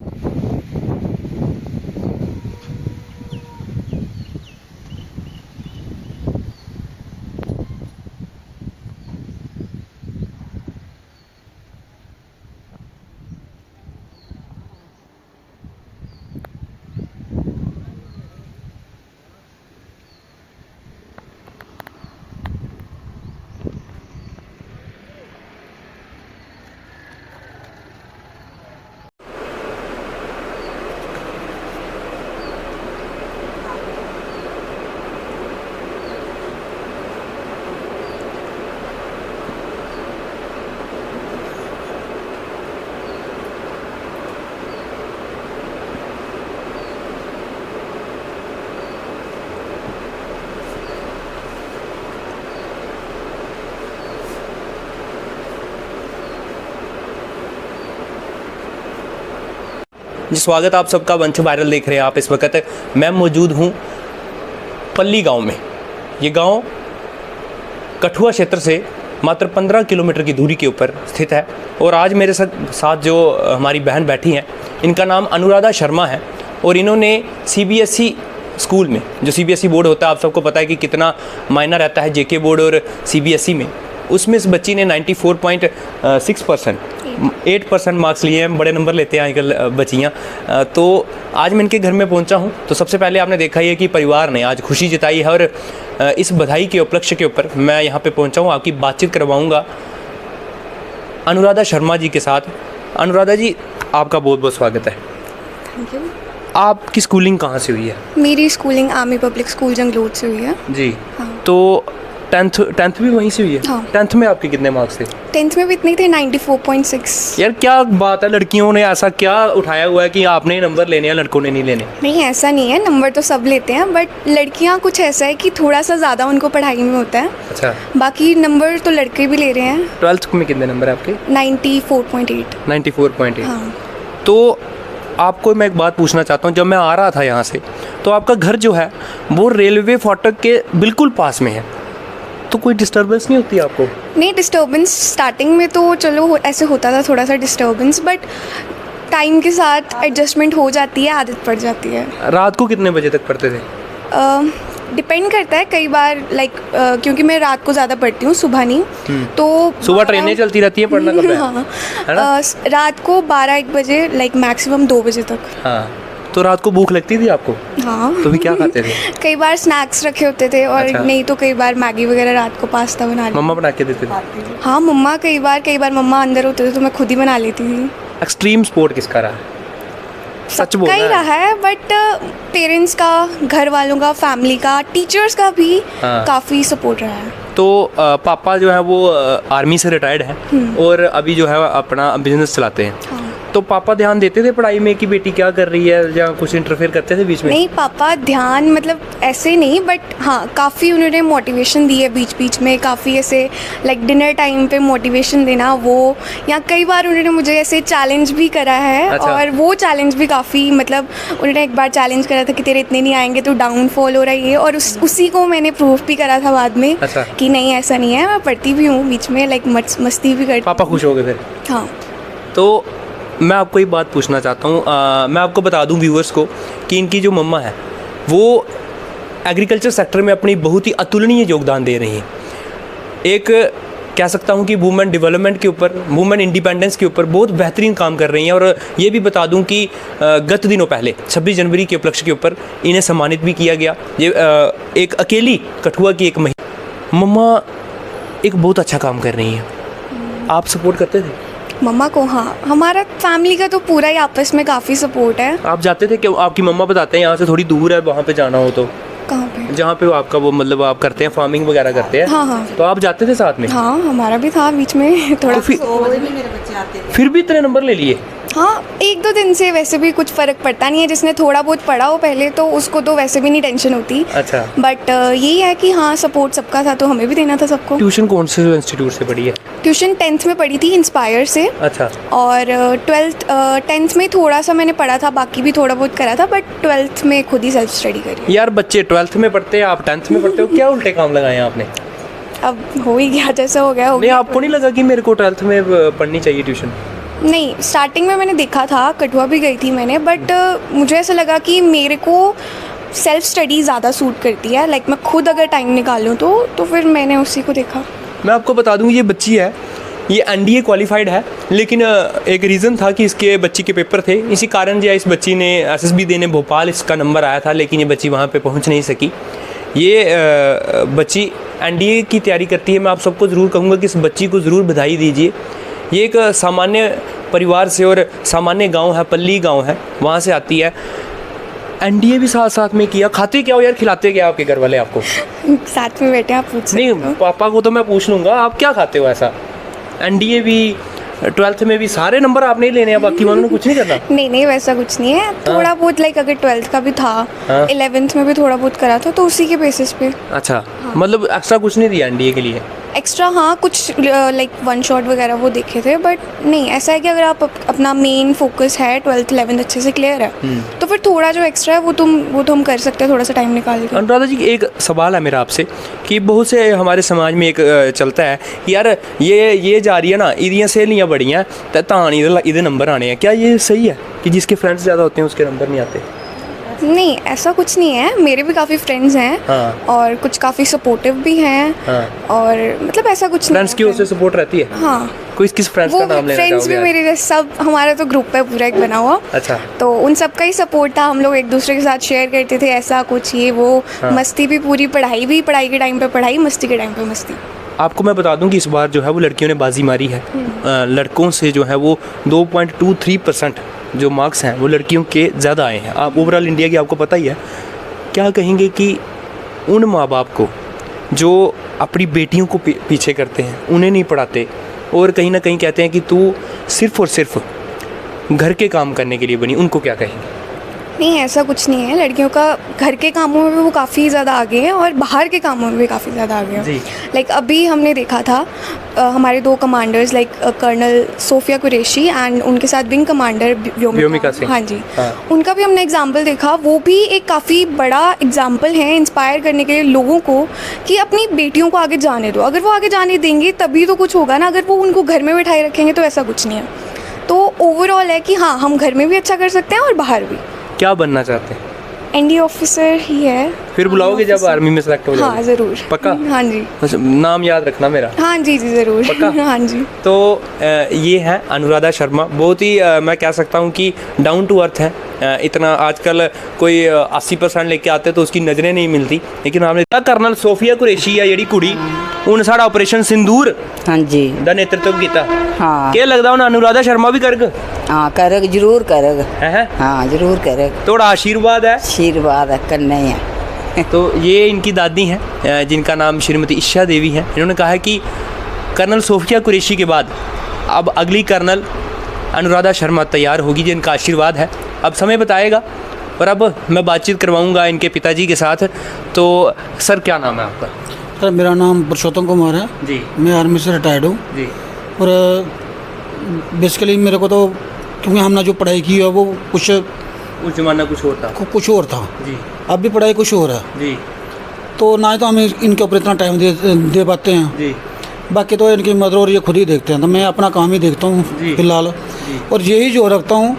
जी स्वागत आप सबका वंश वायरल देख रहे हैं आप इस वक्त। मैं मौजूद हूँ पल्ली गांव में। ये गांव कठुआ क्षेत्र से मात्र 15 किलोमीटर की दूरी के ऊपर स्थित है। और आज मेरे साथ जो हमारी बहन बैठी हैं, इनका नाम अनुराधा शर्मा है और इन्होंने CBSE स्कूल में, जो CBSE बोर्ड होता है, आप सबको पता है कि कितना मायना रहता है JK बोर्ड और CBSE में, उसमें इस बच्ची ने 94.8% मार्क्स लिए हैं। बड़े नंबर लेते हैं आजकल बच्चियाँ। तो आज मैं इनके घर में पहुंचा हूं। तो सबसे पहले आपने देखा ही है कि परिवार ने आज खुशी जताई है और इस बधाई के उपलक्ष्य के ऊपर मैं यहां पे पहुंचा हूं। आपकी बातचीत करवाऊंगा अनुराधा शर्मा जी के साथ। अनुराधा जी, आपका बहुत बहुत स्वागत है। Thank you. आपकी स्कूलिंग कहाँ से हुई है? मेरी schooling army public school Janglot से हुई है जी। हाँ। तो टेंथ भी वहीं से हुई है? हाँ। 10th में आपके कितने मार्क्स थे? 10th में भी इतने थे, 94.6। यार क्या बात है, लड़कियों ने ऐसा क्या उठाया हुआ है कि आपने ही नंबर लेने हैं, लड़कों ने नहीं लेने? नहीं, ऐसा नहीं है, नंबर तो सब लेते हैं, बट लड़कियां कुछ ऐसा है कि थोड़ा सा ज़्यादा उनको पढ़ाई में होता है। अच्छा। बाकी नंबर तो लड़के भी ले रहे हैं। 12th में कितने नंबर है आपके? 94.8। 94.8। हाँ। तो आपको मैं एक बात पूछना चाहता हूँ, जब मैं आ रहा था यहाँ से तो आपका घर जो है वो रेलवे फाटक के बिल्कुल पास में है, तो कोई डिस्टर्बेंस नहीं होती आपको? नहीं, डिस्टर्बेंस स्टार्टिंग में तो चलो ऐसे होता था थोड़ा सा डिस्टर्बेंस, बट टाइम के साथ एडजस्टमेंट हो जाती है, आदत पड़ जाती है। रात को कितने बजे तक पढ़ते थे? डिपेंड करता है, कई बार क्योंकि मैं रात को ज़्यादा पढ़ती हूँ, सुबह नहीं। तो सुबह ट्रेनें चलती रहती है, पढ़ना कब है? हाँ, रात को 12-1 बजे, मैक्सिमम 2 बजे तक। हाँ। तो रात को भूख लगती थी आपको? हाँ। तो भी क्या खाते थे? कई बार स्नैक्स रखे होते थे और अच्छा। नहीं तो कई बार मैगी वगैरह रात को पास्ता बना मम्मा बना के देते थे? हाँ, मम्मा कई बार मम्मा अंदर होते थे तो मैं खुद ही बना लेती थी। एक्सट्रीम स्पोर्ट किसका रहा? सच बोलना कई रहा है, बट पेरेंट्स का, घर वालों का, फैमिली का, टीचर्स का भी काफ़ी सपोर्ट रहा है। तो पापा जो है वो आर्मी से रिटायर्ड हैं और अभी जो है अपना बिजनेस चलाते हैं। हाँ। तो पापा ध्यान देते थे पढ़ाई में कि बेटी क्या कर रही है, या कुछ इंटरफेयर करते थे बीच में? नहीं, पापा ध्यान ऐसे नहीं, बट हाँ काफ़ी उन्होंने मोटिवेशन दी है बीच बीच में, काफ़ी ऐसे डिनर टाइम पे मोटिवेशन देना, वो या कई बार उन्होंने मुझे ऐसे चैलेंज भी करा है। अच्छा। और वो चैलेंज भी काफ़ी उन्होंने एक बार चैलेंज करा था कि तेरे इतने नहीं आएंगे तो डाउनफॉल हो रही है, और उसी को मैंने प्रूफ भी करा था बाद में। अच्छा। कि नहीं ऐसा नहीं है, मैं पढ़ती भी हूँ बीच में, मस्ती भी करती। पापा खुश हो गए फिर? हाँ। तो मैं आपको एक बात पूछना चाहता हूँ। मैं आपको बता दूँ व्यूअर्स को कि इनकी जो मम्मा है वो एग्रीकल्चर सेक्टर में अपनी बहुत ही अतुलनीय योगदान दे रही हैं। एक कह सकता हूँ कि वुमेन डेवलपमेंट के ऊपर, वुमेन इंडिपेंडेंस के ऊपर बहुत बेहतरीन काम कर रही हैं। और ये भी बता दूँ कि गत दिनों पहले 26 जनवरी के उपलक्ष्य के ऊपर इन्हें सम्मानित भी किया गया। ये एक अकेली कठुआ की एक महिला मम्मा एक बहुत अच्छा काम कर रही हैं। आप सपोर्ट करते थे मम्मा को? हाँ, हमारा फैमिली का तो पूरा ही आपस में काफ़ी सपोर्ट है। आप जाते थे कि आपकी मम्मा बताते हैं यहाँ से थोड़ी दूर है, वहाँ पे जाना हो तो? कहाँ पे? जहाँ पे आपका वो आप करते हैं, फार्मिंग वगैरह करते हैं? हाँ हाँ। तो आप जाते थे साथ में? हाँ, हमारा भी था बीच में थोड़ा। तो फिर भी इतने नंबर ले लिए? हाँ, 1-2 दिन से वैसे भी कुछ फ़र्क पड़ता नहीं है। जिसने थोड़ा बहुत पढ़ा हो पहले तो उसको तो वैसे भी नहीं टेंशन होती। अच्छा। बट यही है कि हाँ, सपोर्ट सबका था तो हमें भी देना था सबको। ट्यूशन कौन से इंस्टीट्यूट से पढ़ी है? ट्यूशन 10th में पढ़ी थी इंस्पायर से। अच्छा। और 10th में थोड़ा सा मैंने पढ़ा था, बाकी भी थोड़ा बहुत करा था, बट 12th में खुद ही सेल्फ स्टडी करी। यार बच्चे 12th में पढ़ते हैं, आप 10th में पढ़ते हो, क्या उल्टे काम लगाए आपने? अब हो ही गया, जैसा हो गया हो नहीं, गया। आपको नहीं लगा कि मेरे को 12th में पढ़नी चाहिए ट्यूशन? नहीं, स्टार्टिंग में मैंने देखा था, कठुआ भी गई थी मैंने, बट मुझे ऐसा लगा कि मेरे को सेल्फ स्टडी ज़्यादा सूट करती है। लाइक मैं खुद अगर टाइम निकालूँ तो फिर मैंने उसी को देखा। मैं आपको बता दूं, ये बच्ची है, ये एनडीए क्वालिफाइड है, लेकिन एक रीज़न था कि इसके बच्ची के पेपर थे, इसी कारण जो है इस बच्ची ने एसएसबी देने भोपाल इसका नंबर आया था, लेकिन ये बच्ची वहाँ पे पहुँच नहीं सकी। ये बच्ची एनडीए की तैयारी करती है। मैं आप सबको ज़रूर कहूँगा कि इस बच्ची को ज़रूर बधाई दीजिए। ये एक सामान्य परिवार से और सामान्य गांव है, पल्ली गांव है, वहाँ से आती है। एनडीए भी साथ साथ में किया। खाते क्या हो यार, खिलाते क्या आपके घर वाले आपको? साथ में बैठे आप पूछ सकते नहीं, हो। पापा को तो मैं पूछ लूँगा, आप क्या खाते हो ऐसा? एनडीए भी, 12th में भी सारे नंबर आपने ही लेने हैं, बाकी वालों ने कुछ नहीं करना? नहीं नहीं, वैसा कुछ नहीं है। थोड़ा बहुत लाइक अगर 12th का भी था, हाँ। 11th में भी थोड़ा बहुत करा था, तो उसी के बेसिस पे। अच्छा, मतलब एक्स्ट्रा कुछ नहीं दिया एनडीए के लिए? एक्स्ट्रा हाँ, कुछ लाइक वन शॉट वगैरह वो देखे थे, बट नहीं, ऐसा है कि अगर आप अपना मेन फोकस है 12th 11th अच्छे से क्लियर है, तो फिर थोड़ा जो एक्स्ट्रा है वो तो हम कर सकते हैं, थोड़ा सा टाइम निकाल के। अनुराधा जी, एक सवाल है मेरा आपसे कि बहुत से हमारे समाज में एक चलता है कि यार ये जा रही है ना, इदियां सहेलियाँ बड़ी हैं तो तां इधर नंबर आने हैं। क्या ये सही है कि जिसके फ्रेंड्स ज़्यादा होते हैं उसके नंबर नहीं आते? नहीं, ऐसा कुछ नहीं है। मेरे भी काफ़ी फ्रेंड्स हैं, हाँ। और कुछ काफ़ी सपोर्टिव भी हैं, हाँ। और मतलब ऐसा कुछ फ्रेंड्स की नहीं ओर से सपोर्ट रहती है? हाँ। कोई किस फ्रेंड्स वो का नाम लेना फ्रेंड्स भी चाहोगे? मेरे जैसे सब, हमारा तो ग्रुप है पूरा एक बना हुआ, अच्छा। तो उन सब का ही सपोर्ट था। हम लोग एक दूसरे के साथ शेयर करते थे, ऐसा कुछ ये वो। हाँ। मस्ती भी पूरी, पढ़ाई भी, पढ़ाई के टाइम पे पढ़ाई, मस्ती के टाइम पे मस्ती। आपको मैं बता दूं कि इस बार जो है वो लड़कियों ने बाजी मारी है। लड़कों से जो है वो 2.23% जो मार्क्स हैं वो लड़कियों के ज़्यादा आए हैं। आप ओवरऑल इंडिया की आपको पता ही है। क्या कहेंगे कि उन माँ बाप को जो अपनी बेटियों को पीछे करते हैं, उन्हें नहीं पढ़ाते और कहीं ना कहीं कहते हैं कि तू सिर्फ़ और सिर्फ घर के काम करने के लिए बनी, उनको क्या कहेंगे? नहीं, ऐसा कुछ नहीं है। लड़कियों का घर के कामों में भी वो काफ़ी ज़्यादा आगे हैं, और बाहर के कामों में भी काफ़ी ज़्यादा आगे जी। हैं। लाइक अभी हमने देखा था हमारे 2 commanders, like colonel Sofia Qureshi and उनके साथ विंग कमांडर व्योमिका सिंह। हाँ जी, हाँ। उनका भी हमने एग्जाम्पल देखा। वो भी एक काफ़ी बड़ा एग्जाम्पल है इंस्पायर करने के लिए लोगों को कि अपनी बेटियों को आगे जाने दो। अगर वो आगे जाने देंगे तभी तो कुछ होगा ना, अगर वो उनको घर में बैठाए रखेंगे तो ऐसा कुछ नहीं है। तो ओवरऑल है कि हाँ, हम घर में भी अच्छा कर सकते हैं और बाहर भी। क्या बनना चाहते हैं? एनडीए ऑफिसर ही है। फिर बुलाओगे जब आर्मी में सेलेक्ट हो जाओगे? हाँ, ज़रूर। पक्का? हाँ जी। अच्छा, नाम याद रखना मेरा। हाँ जी ज़रूर। पक्का? हाँ जी। तो ये है अनुराधा शर्मा। बहुत ही मैं कह सकता हूँ कि डाउन टू अर्थ है। इतना आजकल कोई 80% लेके आते तो उसकी नज़रें नहीं मिलती, लेकिन हमने कर्नल सोफिया कुरैशी है ਜਿਹੜੀ ਕੁੜੀ उन साड़ा ऑपरेशन सिंदूर हाँ जी ਦਾ नेतृत्व ਕੀਤਾ। हाँ क्या लगदा ਹੁਣ अनुराधा शर्मा भी करग? हाँ करग जरूर करग है हाँ जरूर करग थोड़ा आशीर्वाद है। आशीर्वाद है करना ही है। तो ये इनकी दादी हैं जिनका नाम श्रीमती ईशा देवी है। इन्होंने कहा है कि कर्नल सोफिया कुरैशी के बाद अब अगली कर्नल अनुराधा शर्मा तैयार होगी, जिनका आशीर्वाद है। अब समय बताएगा, और अब मैं बातचीत करवाऊंगा इनके पिताजी के साथ। तो सर, क्या नाम है आपका? सर मेरा नाम पुरुषोत्तम कुमार है। जी मैं आर्मी से रिटायर्ड हूँ। जी। और बेसिकली मेरे को तो क्योंकि हमने जो पढ़ाई की है वो कुछ उस जमाना कुछ और था। कुछ और था। जी अब भी पढ़ाई कुछ और है, जी तो ना ही तो हम इनके ऊपर इतना टाइम दे पाते हैं। जी बाकी तो इनकी मदर और ये खुद ही देखते हैं, तो मैं अपना काम ही देखता हूँ जी। फिलहाल। और यही जो रखता हूँ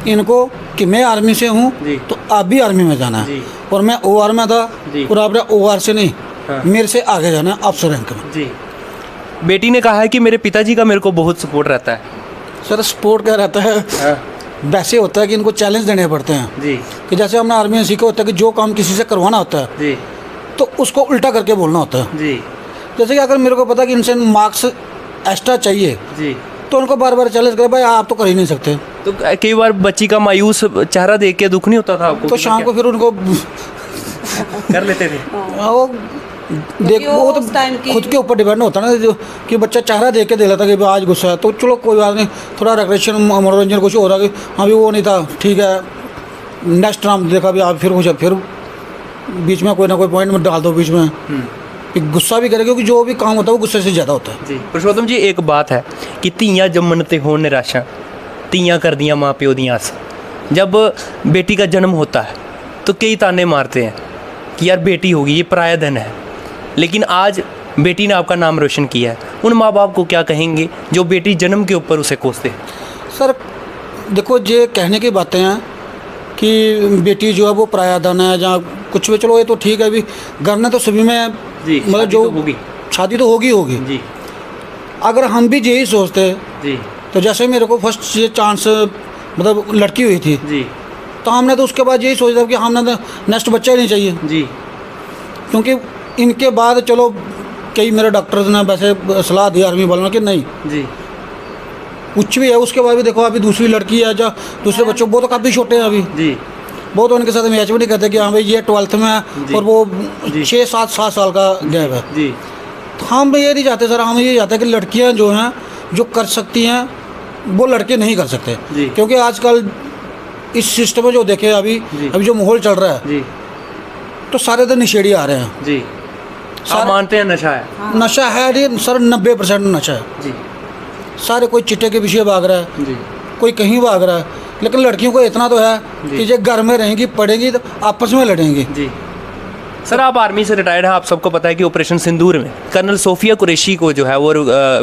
इनको कि मैं आर्मी से हूँ जी। तो आप भी आर्मी में जाना है। जी। और मैं OR में था जी। और आपने OR से नहीं, हाँ। मेरे से आगे जाना है अफसर रैंक में। जी। बेटी ने कहा है कि मेरे पिताजी का मेरे को बहुत सपोर्ट रहता है। सर सपोर्ट क्या रहता है, हाँ। वैसे होता है कि इनको चैलेंज देने पड़ते हैं। जी कि जैसे हमने आर्मी में सीखा होता है कि जो काम किसी से करवाना होता है जी तो उसको उल्टा करके बोलना होता है। जी जैसे कि अगर मेरे को पता है कि इनसे मार्क्स एक्स्ट्रा चाहिए जी तो उनको बार बार चैलेंज कर, भाई आप तो कर ही नहीं सकते। तो कई बार बच्ची का मायूस चेहरा देख के दुख नहीं होता था आपको? तो शाम को फिर उनको कर लेते थे। वो देख, वो तो खुद के ऊपर डिपेंड होता है ना, जो कि बच्चा चेहरा देख के दे लेता कि भाई आज गुस्सा है, तो चलो कोई बात नहीं, थोड़ा रिक्रेशन मनोरंजन कुछ हो रहा है कि अभी वो नहीं था, ठीक है नेक्स्ट राउंड देखा भी आप फिर बीच में कोई ना कोई पॉइंट में डाल दो बीच में। कि गुस्सा भी करे, क्योंकि जो भी काम होता है वो गुस्से से ज़्यादा होता है। जी पुरुषोत्तम जी, एक बात है कि ਧੀਆਂ जम्मन ते होण निराशा, ਧੀਆਂ कर दियाँ माँ प्यो दी आस। जब बेटी का जन्म होता है तो कई ताने मारते हैं कि यार बेटी होगी, ये पराया धन है, लेकिन आज बेटी ने आपका नाम रोशन किया है। उन माँ बाप को क्या कहेंगे जो बेटी जन्म के ऊपर उसे कोसते हैं? सर देखो, ये कहने की बातें हैं कि बेटी जो है वो पराया धन है या कुछ भी, चलो ये तो ठीक है, अभी घर में तो सभी में जी, मतलब शादी जो तो होगी। शादी तो होगी होगी। जी अगर हम भी यही सोचते जी तो जैसे मेरे को फर्स्ट ये चांस मतलब लड़की हुई थी, जी तो हमने तो उसके बाद यही सोचा कि हमने तो नेक्स्ट बच्चा ही नहीं चाहिए, जी क्योंकि इनके बाद चलो कई मेरे डॉक्टर्स ने वैसे सलाह दी आर्मी वालों ने कि नहीं, जी कुछ भी है उसके बाद भी देखो अभी दूसरी लड़की है या दूसरे बच्चों, वो तो काफ़ी छोटे हैं अभी, जी वो तो उनके साथ मैच भी नहीं करते कि हाँ भाई ये 12th में है जी। और वो जी। 6-7 साल का गैप है। जी तो हम ये नहीं चाहते सर, हम ये चाहते हैं कि लड़कियां जो हैं जो कर सकती हैं वो लड़के नहीं कर सकते, जी। क्योंकि आजकल इस सिस्टम में जो देखे जी। अभी जो माहौल चल रहा है, जी तो सारे तो नशेड़ी आ रहे हैं। जी आप सारा- मानते हैं नशा है? नशा है ये सर, 90% नशा है। जी सारे कोई चिट्टे के पीछे भाग रहा है, जी कोई कहीं भाग रहा है, लेकिन लड़कियों को इतना तो है जी। कि ये घर में रहेंगी, पढ़ेंगी तो आपस में लड़ेंगी। जी सर, आप आर्मी से रिटायर्ड हैं, आप सबको पता है कि ऑपरेशन सिंदूर में कर्नल सोफिया कुरैशी को जो है वो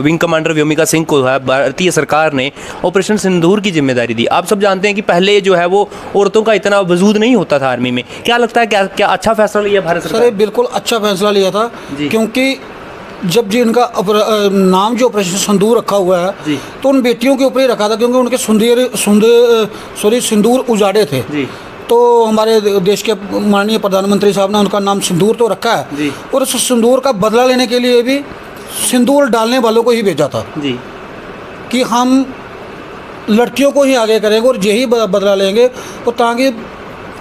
विंग कमांडर व्योमिका सिंह को है भारतीय सरकार ने ऑपरेशन सिंदूर की जिम्मेदारी दी। आप सब जानते हैं कि पहले जो है वो औरतों का इतना वजूद नहीं होता था आर्मी में। क्या लगता है, क्या अच्छा फैसला लिया भारत सर ये सरकार? बिल्कुल अच्छा फैसला लिया था, जी। क्योंकि जब जी इनका नाम जो ऑपरेशन सिंदूर रखा हुआ है, जी। तो उन बेटियों के ऊपर ही रखा था, क्योंकि उनके सिंदूर उजाड़े थे। जी तो हमारे देश के माननीय प्रधानमंत्री साहब ने उनका नाम सिंदूर तो रखा है, जी। और उस सिंदूर का बदला लेने के लिए भी सिंदूर डालने वालों को ही भेजा था जी कि हम लड़कियों को ही आगे करेंगे और यही बदला लेंगे, और ताकि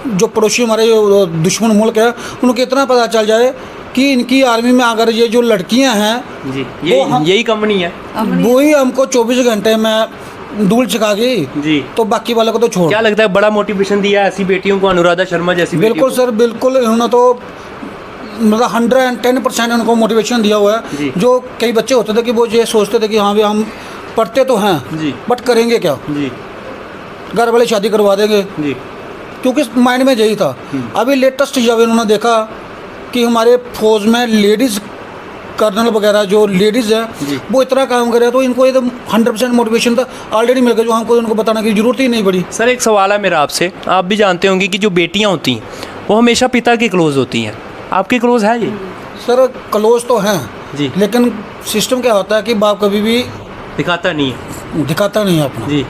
जो पड़ोसी हमारे जो दुश्मन मुल्क है उनको इतना पता चल जाए कि इनकी आर्मी में अगर ये जो लड़कियां हैं जी वो हम- यही कंपनी है। वही हमको 24 घंटे में धूल छिकागी, जी तो बाकी वालों को तो छोड़। क्या लगता है, बड़ा मोटिवेशन दिया है ऐसी बेटियों को, अनुराधा शर्मा जैसी बिल्कुल बेटियों सर, बिल्कुल इन्होंने तो मतलब 110% उनको मोटिवेशन दिया हुआ जी। है। जो कई बच्चे होते थे कि वो ये सोचते थे कि हाँ भाई हम पढ़ते तो हैं, जी। बट करेंगे क्या, को? जी घर वाले शादी करवा देंगे, जी क्योंकि माइंड में यही था। अभी लेटेस्ट जब इन्होंने देखा कि हमारे फौज में लेडीज़ कर्नल वगैरह जो लेडीज़ जी। हैं वो इतना काम करे, तो इनको ये तो 100% मोटिवेशन था ऑलरेडी मिल गया, जो हमको उनको बताने की ज़रूरत ही नहीं पड़ी। सर, एक सवाल है मेरा आपसे। आप भी जानते होंगे कि जो बेटियां होती हैं वो हमेशा पिता के क्लोज होती हैं। आपके क्लोज है ये? सर क्लोज तो हैं जी। लेकिन सिस्टम क्या होता है कि बाप कभी भी दिखाता नहीं है। दिखाता नहीं है अपना। जी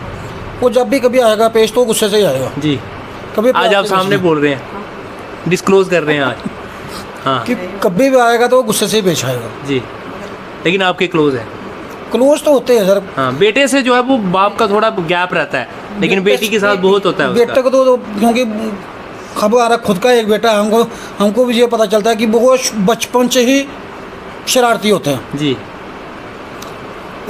वो जब भी कभी आएगा पेश तो गुस्से से ही आएगा। जी कभी आज प्यार आप से सामने पेश बोल रहे हैं, डिस्क्लोज कर रहे हैं आज। हाँ नहीं। कि कभी भी आएगा तो वो गुस्से से ही पेश आएगा। जी, लेकिन आपके क्लोज है। क्लोज तो होते हैं सर। हाँ, बेटे से जो है वो बाप का थोड़ा गैप रहता है, लेकिन बेटी के साथ बहुत होता है बेटे उसका। को तो क्योंकि खबर आ रहा खुद का एक बेटा है, हमको भी ये पता चलता है कि वो बचपन से ही शरारती होते हैं। जी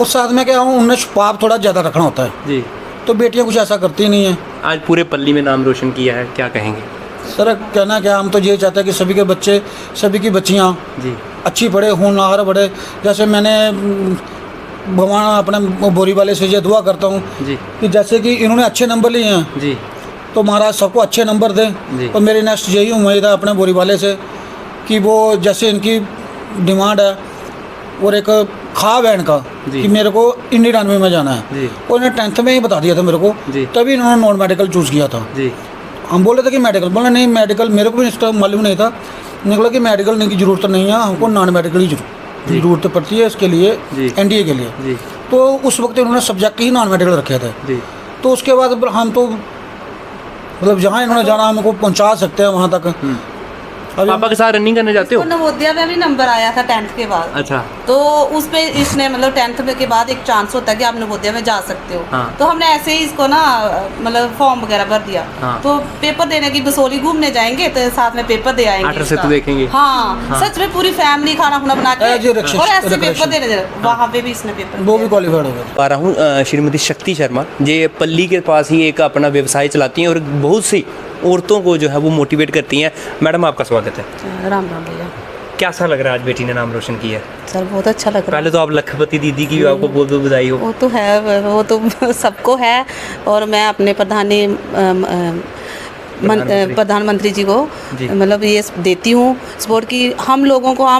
उस साथ में क्या हूँ, उन्हें पाप थोड़ा ज़्यादा रखना होता है, जी तो बेटियाँ कुछ ऐसा करती नहीं हैं। आज पूरे पल्ली में नाम रोशन किया है, क्या कहेंगे? सर कहना क्या, हम तो ये चाहते हैं कि सभी के बच्चे, सभी की बच्चियाँ जी अच्छी पढ़े, होनहार बढ़े। जैसे मैंने भगवान अपने बोरी वाले से ये दुआ करता हूँ जी कि जैसे कि इन्होंने अच्छे नंबर लिए हैं जी तो महाराज सबको अच्छे नंबर जी। दें। और मेरी नेक्स्ट यही उम्मीद है अपने बोरी वाले से कि वो जैसे इनकी डिमांड है और एक ख्वाब है इनका जी। कि मेरे को इंडियन आर्मी में जाना है, जी और इन्हें 10th में ही बता दिया था मेरे को, जी। तभी इन्होंने नॉन मेडिकल चूज़ किया था। जी हम बोले थे कि मेडिकल, बोला नहीं मेडिकल, मेरे को भी इसका मालूम नहीं था। निकला कि मेडिकल की ज़रूरत नहीं है, हमको नॉन मेडिकल ही ज़रूरत पड़ती है इसके लिए, जी। NDA के लिए। जी तो उस वक्त इन्होंने सब्जेक्ट ही नॉन मेडिकल रखे थे। जी तो उसके बाद फिर हम तो मतलब जहाँ इन्होंने जाना हमको पहुँचा सकते हैं वहाँ तक। अभी पापा के साथ रनिंग करने जाते हो? तो नवोदया में भी नंबर आया था 10th के बाद, अच्छा तो उस पे इसने मतलब 10th के बाद एक चांस होता है कि आप नवोदया में जा सकते हो। हाँ। तो हमने ऐसे ही इसको ना मतलब फॉर्म वगैरह भर दिया। हाँ। तो पेपर देने की बसोली घूमने जाएंगे तो साथ में पेपर दे आएंगे। 18 से तो इसका। देखेंगे। हाँ, सच में पूरी फैमिली खाना खुना बना As के a recreation- और ऐसे पेपर recreation। देने जा वहाँ पे भी इसने पेपर वो भी दिया। क्वालिफाइड हो गए। आ रहा हूँ श्रीमती शक्ति शर्मा, ये पल्ली के पास ही एक अपना व्यवसाय चलाती हैं और बहुत सी औरतों को जो है वो मोटिवेट करती हैं। मैडम आपका स्वागत है। राम राम भैया। कैसा लग रहा है आज बेटी ने नाम रोशन किया है? सर बहुत अच्छा लग रहा है। पहले तो आप लखपति दीदी की आपको बहुत बहुत बधाई हो। वो तो है, वो तो सबको है। और मैं अपने प्रधानमंत्री जी को जी। मतलब ये देती हूँ सपोर्ट की। हम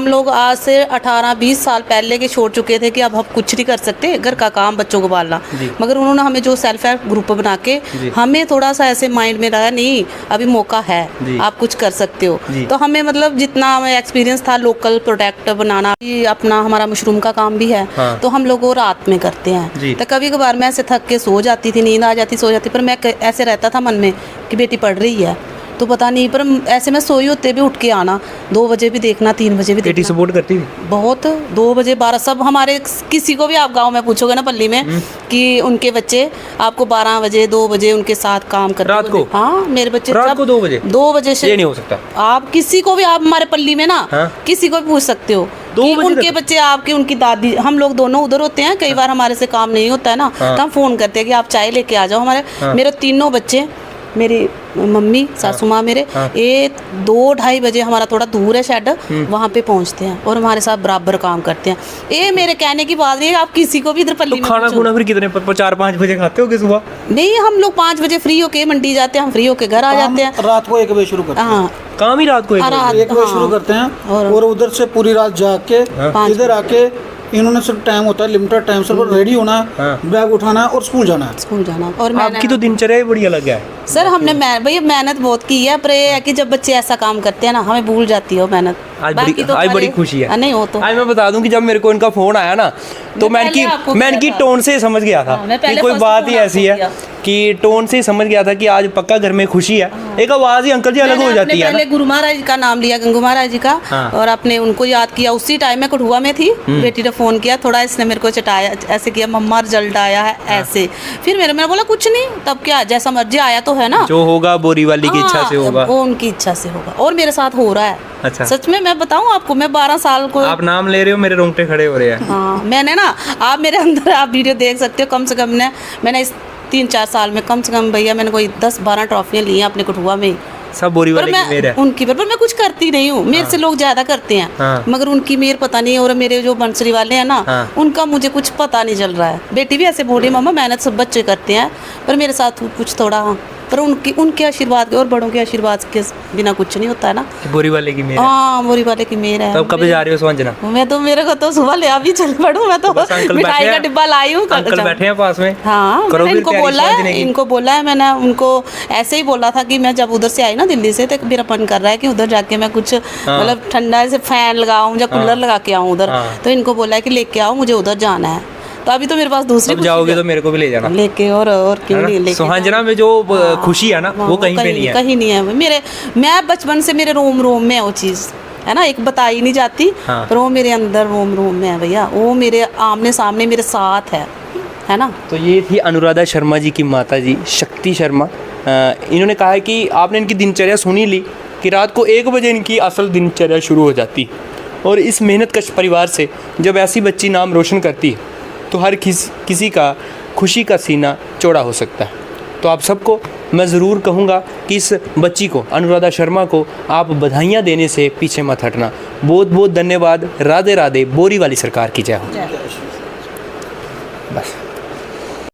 लोग आज से 18-20 साल पहले के छोड़ चुके थे कि अब हम कुछ नहीं कर सकते, घर का काम बच्चों को पालना, जी। मगर उन्होंने हमें जो सेल्फ हेल्प ग्रुप बना के जी। हमें थोड़ा सा ऐसे माइंड में रहा, नहीं अभी मौका है, जी। आप कुछ कर सकते हो। जी। तो हमें मतलब जितना हमें एक्सपीरियंस था लोकल प्रोडक्ट बनाना, ये अपना हमारा मशरूम का काम भी है, हाँ। तो हम लोग वो रात में करते हैं। जी। तो कभी कभार मैं ऐसे थक के सो जाती थी, नींद आ जाती, सो जाती, पर मैं ऐसे रहता था मन में कि बेटी पढ़ रही है, तो पता नहीं, पर ऐसे मैं सोई होते भी उठ के आना, 2 बजे भी देखना, 3 बजे भी बेटी देखना। सपोर्ट करती थी? बहुत, 2 बजे 12 सब हमारे, किसी को भी आप गांव में पूछोगे ना पल्ली में कि उनके बच्चे आपको 12 बजे 2 बजे उनके साथ काम करते रात को? हाँ, मेरे बच्चे रात को 2 बजे? 2 बजे से ये नहीं हो सकता। आप किसी को भी, आप हमारे पल्ली में ना हाँ? किसी को भी पूछ सकते हो 2 कि बजे उनके तक? बच्चे आपके, उनकी दादी, हम लोग दोनों उधर होते हैं, कई बार हमारे से काम नहीं होता है ना, हाँ। तो हम फ़ोन करते हैं कि आप चाय लेके आ जाओ हमारे। हाँ। मेरे तीनों बच्चे, मेरी मम्मी, सासू माँ मेरे, हाँ। ये 2-2:30 बजे, हमारा थोड़ा दूर है शेड, वहाँ पे पहुँचते हैं और हमारे साथ बराबर काम करते हैं। ये मेरे कहने की बात नहीं है, आप किसी को भी इधर तो पल्ली में खाना पूछो। खुना फिर कितने 4-5 बजे खाते हो कि सुबह? नहीं, हम लोग 5 बजे फ्री होके मंडी जाते हैं, हम फ्री होके घर आ जाते हैं। हम रात को 1 बजे शुरू करते हैं। हाँ, काम ही रात को 1 बजे? रात- 1 बजे हाँ। शुरू करते हैं और- और उधर से पूरी रात जाग के पाँच इधर आके इन्होंने सिर्फ टाइम होता है, लिमिटेड टाइम, सिर्फ रेडी होना है, हाँ। बैग उठाना है और स्कूल जाना है। स्कूल जाना। और आपकी तो दिनचर्या ही बड़ी अलग है। सर हमने भैया मेहनत बहुत की है, पर ये है कि जब बच्चे ऐसा काम करते हैं ना, हमें भूल जाती है वो मेहनत। आज बाकी बड़ी तो आज बड़ी हमारे- खुशी है। नहीं हो तो आज मैं बता दूं कि जब मेरे को इनका फोन आया ना, तो मैं पहले आपको इनकी किया था। टोन से समझ गया था हाँ, मैं कि पहले कोई first बात फोन ही ऐसी आपको है किया। कि टोन से ही समझ गया था कि आज पक्का घर में खुशी है। एक आवाज ही अंकल जी अलग हो मैंने जाती है पहले ना। गुरु महाराज जी का नाम लिया, गंगू महाराज जी का, हाँ। और अपने उनको याद किया। उसी टाइम मैं कठुआ में थी, बेटी ने फोन किया, थोड़ा इसने मेरे को चटाया, ऐसे किया, मम्मा रिजल्ट आया है, ऐसे। फिर मैंने बोला कुछ नहीं, तब क्या, जैसा मर्जी आया तो है ना, जो होगा बोरी वाली की इच्छा से हाँ, होगा। वो उनकी इच्छा से होगा, और मेरे साथ हो रहा है। अच्छा। सच में मैं बताऊं आपको, मैं 12 साल को, आप नाम ले रहे हो, मेरे रोंगटे खड़े हो रहे हैं। हाँ, मैंने ना, आप मेरे अंदर आप वीडियो देख सकते हो, कम से कम मैंने इस 3-4 साल में कम से कम भैया मैंने कोई 10-12 ट्रॉफियाँ ली हैं अपने कठुआ में। सब बोरी पर वाले की मेर मैं है। उनकी पर मैं कुछ करती नहीं हूँ, मेरे से लोग ज़्यादा करते हैं, हाँ। मगर उनकी मेर पता नहीं है। और मेरे जो बंसरी वाले हैं ना, हाँ। उनका मुझे कुछ पता नहीं चल रहा है। बेटी भी ऐसे बोल रही, मम्मा मेहनत सब बच्चे करते हैं, पर मेरे साथ कुछ थोड़ा, पर उनके आशीर्वाद के और बड़ों के आशीर्वाद के बिना कुछ नहीं होता है ना। बोरी वाले की मेर है। हाँ, मोरी वाले की मेर है। तब कब जा रहे हो समझना? मैं तो, मेरे को तो सुबह ले अभी चल पड़ूँ, मैं तो बस अंकल मिठाई बैठे का हैं। डिब्बा लाई हूँ। अंकल बैठे हैं पास में। हाँ, करो मैंने फिर इनको तैयारी बोला समझने है, की। इनको बोला है मैंने, उनको ऐसे ही बोला था कि मैं जब उधर से आई ना दिल्ली से, तो मेरा मन कर रहा है कि उधर जाके मैं कुछ मतलब ठंडा से फैन लगाऊं या कूलर लगा के आऊँ उधर। हाँ। तो इनको बोला है कि लेके आओ, मुझे उधर जाना है। तो अभी तो मेरे पास दूसरी जब जाओगे तो मेरे को भी ले जाना। लेके, और क्यों नहीं लेके सुहांजना में जो खुशी है ना, वो कहीं पे नहीं है। कहीं नहीं है मेरे। मैं बचपन से मेरे रोम रोम में है वो चीज़, है ना, एक बताई नहीं जाती, हाँ। पर वो मेरे अंदर रोम रोम में है भैया, वो मेरे आमने सामने मेरे साथ है ना। तो ये थी अनुराधा शर्मा जी की माता जी, शक्ति शर्मा। इन्होंने कहा है कि आपने इनकी दिनचर्या सुनी ली कि रात को 1 बजे इनकी असल दिनचर्या शुरू हो जाती, और इस मेहनत कश परिवार से जब ऐसी बच्ची नाम रोशन करती है तो हर किसी का खुशी का सीना चौड़ा हो सकता है। तो आप सबको मैं ज़रूर कहूँगा कि इस बच्ची को, अनुराधा शर्मा को, आप बधाइयाँ देने से पीछे मत हटना। बहुत बहुत धन्यवाद। राधे राधे। बोरी वाली सरकार की जय हो। बस।